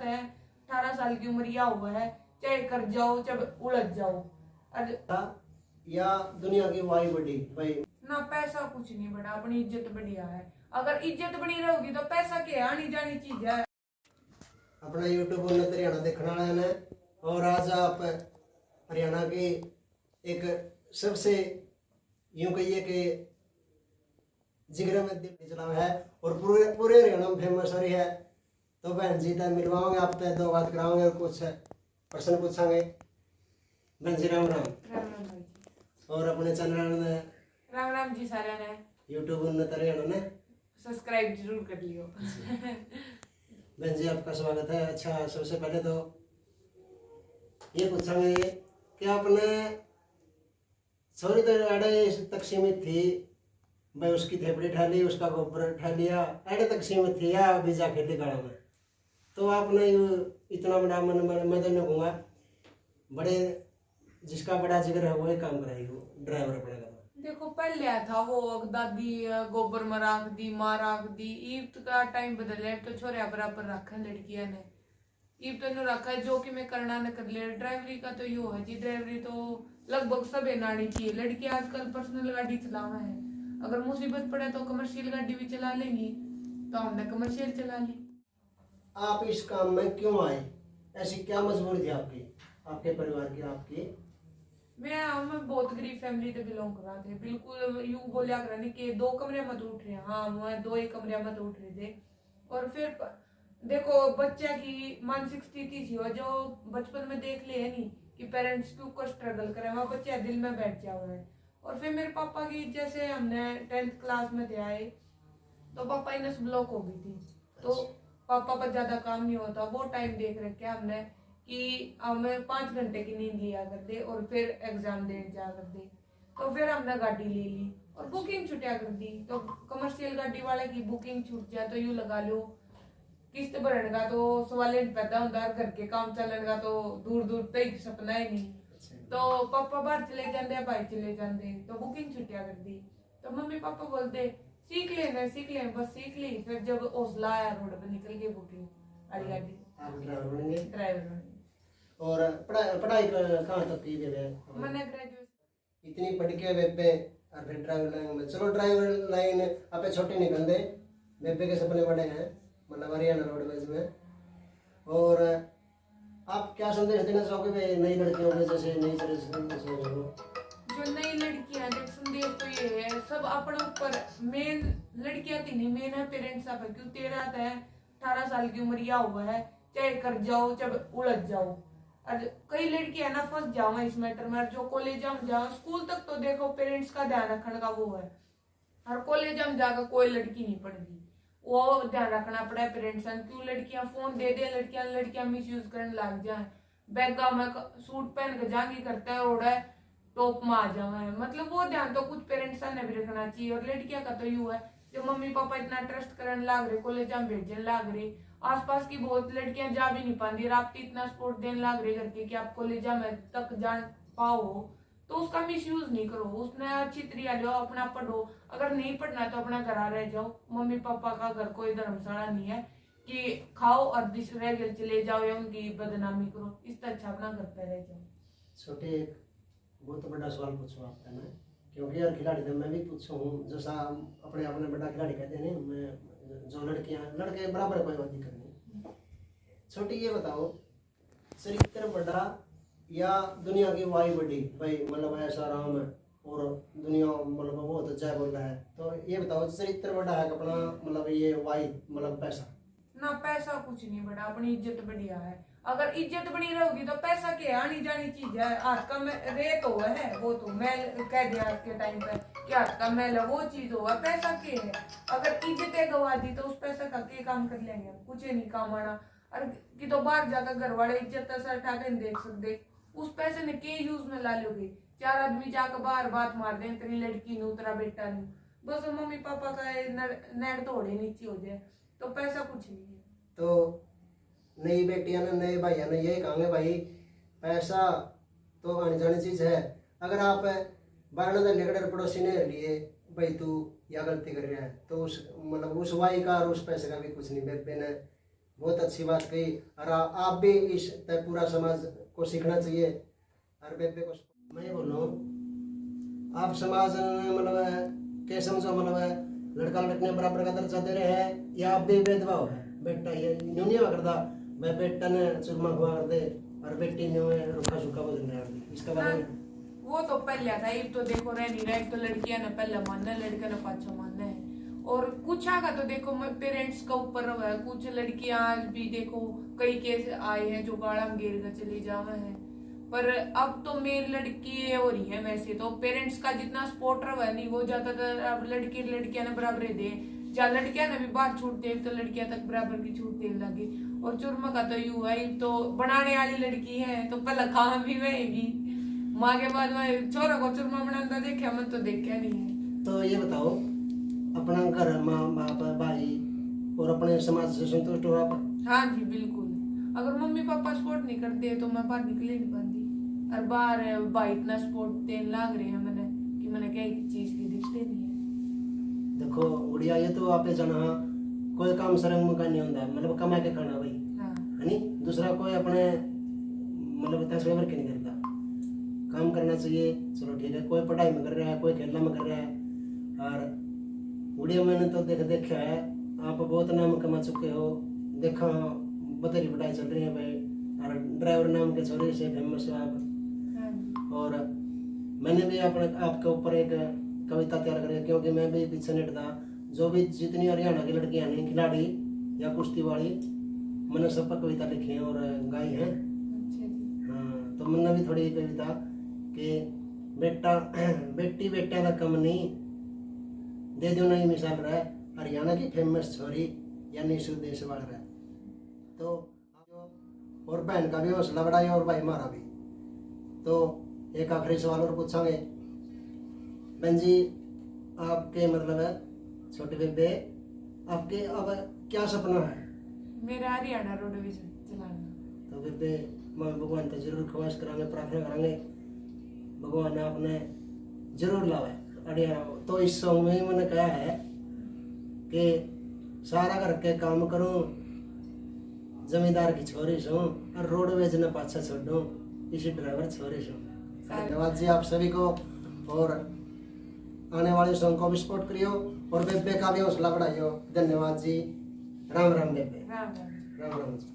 है, 18 साल की उम्र या हुआ है, चाहे कर जाओ चाहे उलझ जाओ। या दुनिया की वाई बड़ी भाई ना पैसा कुछ नहीं बड़ा, अपनी इज्जत बढ़िया है। अगर इज्जत बनी रहोगी तो पैसा क्या आनी जानी चीज है। अपना यूट्यूब उन्नत हरियाणा देखने वाले ने, और आज आप हरियाणा की एक सबसे यूं कहिए कि जिगर में दिल चला है और पूरे पूरे हरियाणा में फेमस हो रही है। तो बहन जी तक मिलवाओगे, आप तक दो बात कराओगे और कुछ प्रश्न पूछांगे। बहन जी राम राम। राम राम भाई जी। और अपने चैनल में राम राम जी सारे ने यूट्यूब उन्नत हरियाणा ने सब्सक्राइब जरूर कर लियो। बहन जी आपका स्वागत है। अच्छा, सबसे पहले तो ये पूछांगे कि आपने सॉरी तो अड़े तक सीमित थी भाई, उसकी थेपड़ी ठा ली, उसका गोबर ठा लिया, अड़े तक सीमित थी या बीजा खेती गाड़ा में, तो आपने इतना बड़ा मैं तो नहीं कहूँगा बड़े, जिसका बड़ा जिगर है वही काम कराएगी ड्राइवर अपने का। देखो पहले था वो दादी गोबर में राख दी, माँ राख दी। ईद का टाइम बदल है तो छोरे बराबर रखा लड़कियां ने, ईब तो रखा है जो कि मैं करना न कर ले। ड्राइवरी का तो यो है जी, ड्राइवरी तो लगभग सब नानी चाहिए। लड़कियां आजकल पर्सनल गाड़ी चलावा है, अगर मुसीबत पड़े तो कमर्शियल गाड़ी भी चला लेंगी, तो हमने कमर्शियल चला ली। आप इस काम में क्यों आए? ऐसी क्या मजबूरी थी आपकी, आपके परिवार की, आपकी? हम बहुत गरीब फैमिली से बिलोंग कर रहे थे। बिल्कुल यूं बोलिया कर नहीं कि 2 कमरे मत उठ रहे, हाँ मैं 2 ही कमरे मत उठ रहे थे। और फिर देखो बच्चा की मानसिक स्थिति थी, और जो बचपन में देख ले है नहीं कि पेरेंट्स क्यों को स्ट्रगल करे, वहाँ बच्चा दिल में बैठ जाओ है। और फिर मेरे पापा की जैसे हमने 10th क्लास में थे आए तो पापा की नस ब्लॉक हो गई थी, तो पापा पर ज्यादा काम नहीं होता। वो टाइम देख रखे हमने कि हमें 5 घंटे की नींद लिया करते और फिर एग्जाम देने जा करते। तो फिर हमने गाड़ी ले ली और बुकिंग छुटिया कर दी। तो कमर्शियल गाड़ी वाले की बुकिंग छूट जाए तो यूं लगा लो किस्त भरने का तो सवाल पैदा होता है, घर के काम चलने का तो दूर दूर तक सपना ही नहीं। तो पापा बाहर चले जाते, भाई चले जाते, तो बुकिंग छुटिया कर दी। तो मम्मी पापा बोलते सीख ले, बस सीख ली। फिर जब हौसला आया रोड पर निकल गई बुकिंग वाली गाड़ी, आप ड्राइवर बन गए। ड्राइवर बन गई। और पढ़ाई कहाँ तक की है? मैंने ग्रेजुएशन इतनी पढ़ के बेबे और फिर ड्राइवर लाइन में, चलो ड्राइवर लाइन आपे छोटे निकल दे, बेबे के सपने बड़े हैं, मतलब हरियाणा रोडवेज में। और आप क्या संदेश देना चाहोगे भाई नई लड़कियों के, जैसे नई जो नई लड़कियां देख संदेश तो ये है, सब अपने ऊपर, मेन लड़कियां थी नहीं, मेन है पेरेंट्स आप। क्यों 18 साल की उम्र या हुआ है, चाहे कर जाओ चाहे उलझ जाओ। और कई लड़कियां ना फंस जाओ इस मैटर में, जो कॉलेज में जाओ, स्कूल तक तो देखो पेरेंट्स का ध्यान रखने का वो है, और कॉलेज में जाकर कोई लड़की नहीं पढ़ती, वो ध्यान रखना पड़ा है पेरेंट्स। क्यों लड़कियां फोन दे दे, लड़कियां मिस यूज करने लग जाए, बैगा में सूट पहन के जांगी करता है और टॉप में आ जाए, मतलब वो ध्यान तो कुछ पेरेंट्स ने भी रखना चाहिए। और लड़कियां का तो यू है, जो मम्मी पापा इतना ट्रस्ट करने लग रहे, कॉलेज में भेजने लग रहे, आसपास की बहुत लड़कियां जा भी नहीं पाती, रात इतना सपोर्ट देने लग रहे करके कि आप कॉलेज में तक जान पाओ, तो उसका मिस यूज नहीं करो, उसने अच्छी तरह लो, अपना पढ़ो। अगर नहीं पढ़ना तो अपना घर रह जाओ, मम्मी पापा का घर कोई धर्मशाला नहीं है कि खाओ और दूसरे घर चले जाओ या उनकी बदनामी करो, इससे अच्छा अपना घर पे रह जाओ। छोटे एक बहुत बड़ा सवाल पूछूँ आपका मैं, क्योंकि यार खिलाड़ी तो मैं भी पूछा हूँ, जैसा अपने अपने बड़ा खिलाड़ी कहते हैं नहीं, मैं जो लड़कियां लड़के बराबर कोई बात दिक्कत नहीं। छोटी ये बताओ, चरित्र बड़ा या दुनिया की वाई बड़ी भाई, मतलब ऐसा राम है और दुनिया मतलब बहुत अच्छा बोल रहा है, तो ये बताओ चरित्र बड़ा है अपना, मतलब ये वाई मतलब पैसा? ना पैसा कुछ नहीं बड़ा, अपनी इज्जत बढ़िया है। अगर इज्जत बनी रहोगी तो पैसा क्या आनी जानी चीज है। हाथ का रेत हो है, वो तो मैल कह दिया आज के टाइम पे कि हाथ का मैल है, वो चीज होगा। पैसा क्या है? अगर इज्जतें गवा दी तो उस पैसा का क्या काम कर लेंगे, कुछ नहीं काम आना। और कि तो बाहर जाकर घर वाले इज्जत सर उठा के देख सकते, उस पैसे ने के यूज में ला लोगे। 4 आदमी जाकर बाहर बात मार दे तेरी लड़की नू तेरा बेटा नू, बस मम्मी पापा का नेट तोड़े नीचे हो जाए, तो पैसा कुछ नहीं है। तो नई बेटियां ने नए भाइयों ने यही कहेंगे भाई पैसा तो आने जानी चीज है। अगर आप बारह लेकर पड़ोसी ने लिए भाई तू या गलती कर रहा है, तो उस मतलब उस वाई का और उस पैसे का भी कुछ नहीं, बेबे ने बहुत अच्छी बात कही। और आप भी इस पूरा समाज को सीखना चाहिए। और बेबे को मैं ये बोल रहा हूँ, आप समाज में मतलब क्या समझो, मतलब लड़का लड़की बराबर का दर्जा दे रहे हैं या आप भी भेदभाव है? बेटा ये न्यू नहीं करता, मैं बेटा ने चूरमा खुआ कर दे और बेटी ने रुखा सूखा भोजन कर दे, इसका बारे में वो तो पहले था। ये तो देखो रह नहीं रहा, एक तो लड़कियां ने पहले मानना है, लड़का ने पाछा मानना है। और कुछ आगा तो देखो पेरेंट्स का ऊपर है, कुछ लड़कियां आज भी देखो कई केस आए हैं जो गाड़ा में गिर कर चली जावे हैं। पर अब तो मेन लड़की हो रही है, वैसे तो पेरेंट्स का जितना सपोर्ट रहा नहीं वो ज्यादातर अब लड़कियां ने बराबर दे, जहाँ लड़कियां ने भी बात छूट दे तो लड़कियां तक बराबर की छूट देने लगी। और चुरमा का तो यू है, तो बनाने वाली लड़की है तो पहले खा भी वहेगी, माँ के बाद में छोरा को चुरमा बनाता देखा मैं तो देखा नहीं है। तो ये बताओ, अपना घर माँ बाप भाई और अपने समाज से संतुष्ट हो आप? हाँ जी बिल्कुल। अगर मम्मी पापा सपोर्ट नहीं करते तो मैं बाहर निकले नहीं पाती। और बाहर भाई इतना सपोर्ट देने लग रहे हैं मैंने कि मैंने क्या चीज की दिखते नहीं है। देखो उड़िया, ये तो आपे जाना कोई काम सरंग का नहीं होता, मतलब कमा के खाना भाई हाँ है नहीं, दूसरा कोई अपने मतलब तस्वीर के नहीं करता, काम करना चाहिए। चलो ठीक है, कोई पढ़ाई में कर रहा है, कोई खेलना में कर रहा है। और उड़िया मैंने तो देखा है, आप बहुत नाम कमा चुके हो, देखा बतेरी पढ़ाई चल रही है भाई, और ड्राइवर नाम के छोरे से फेमस हो आप। हाँ जी। और मैंने भी अपने आपके ऊपर एक कविता तैयार करी, क्योंकि मैं भी पीछे नहीं था, जो भी जितनी हरियाणा की लड़कियां हैं खिलाड़ी या कुश्ती वाली, मैंने सब पर कविता लिखी है और गाई है। अच्छा जी। हाँ, तो मैंने भी थोड़ी कविता कि बेटा बेटी बेटा का कम नहीं, दे दो नहीं मिसाल रहा, हरियाणा की फेमस छोरी यानी सुदेश वाल रहा। तो और बहन का भी हौसला बढ़ाया और भाई हमारा भी। तो एक आखिरी सवाल और पूछांगे बहन जी, आपके मतलब है छोटे बेबे, आपके अब क्या सपना है? मेरा हरियाणा रोडवेज चलाना। तो बेबे मैं भगवान तो जरूर ख्वाहिश करांगे, प्रार्थना करांगे भगवान आपने जरूर लावे हरियाणा। तो इस सॉन्ग में ही मैंने कहा है कि सारा घर के काम करूं, जमींदार की छोरी सो और रोडवेज न पाछा छोड़ूं, इसी ड्राइवर छोरी सो। धन्यवाद जी आप सभी को, और आने वाले सॉन्ग को भी सपोर्ट करियो और बेबे का भी हौसला बढ़ाइयो। धन्यवाद जी, राम राम बेबे। राम राम। राम राम जी।